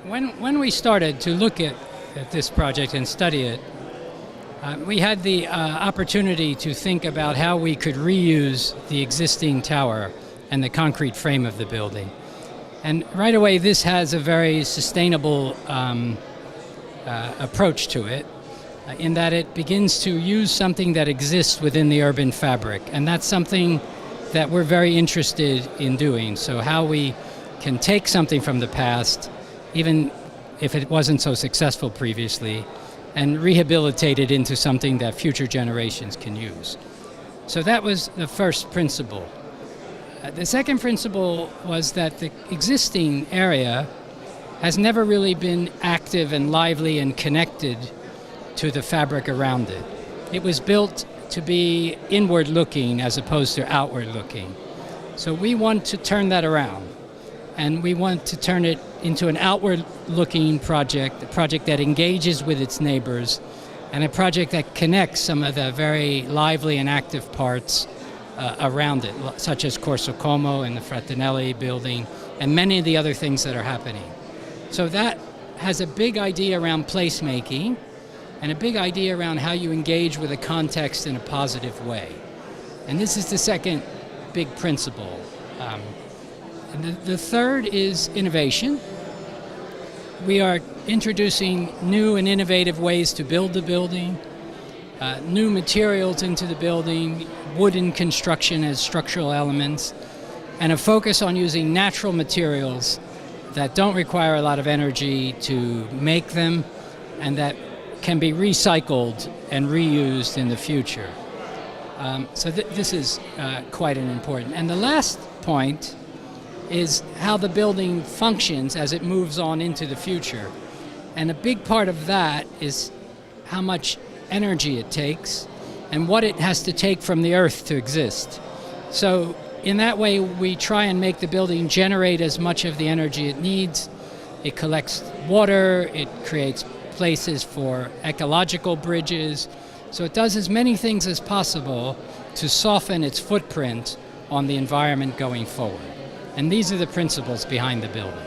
When we started to look at this project and study it, we had the opportunity to think about how we could reuse the existing tower and the concrete frame of the building. And right away, this has a very sustainable approach to it, in that it begins to use something that exists within the urban fabric. And that's something that we're very interested in doing. So how we can take something from the past, even if it wasn't so successful previously, and rehabilitate it into something that future generations can use. So that was the first principle. The second principle was that the existing area has never really been active and lively and connected to the fabric around it. It was built to be inward looking as opposed to outward looking. So we want to turn that around, and we want to turn it into an outward looking project, a project that engages with its neighbors, and a project that connects some of the very lively and active parts around it, such as Corso Como and the Fratelli building, and many of the other things that are happening. So that has a big idea around placemaking, and a big idea around how you engage with a context in a positive way. And this is the second big principle. And the third is innovation. We are introducing new and innovative ways to build the building, new materials into the building, wooden construction as structural elements, and a focus on using natural materials that don't require a lot of energy to make them, and that can be recycled and reused in the future. So this is quite an important. And the last point is how the building functions as it moves on into the future. And a big part of that is how much energy it takes and what it has to take from the earth to exist. So in that way, we try and make the building generate as much of the energy it needs. It collects water, it creates places for ecological bridges. So it does as many things as possible to soften its footprint on the environment going forward. And these are the principles behind the building.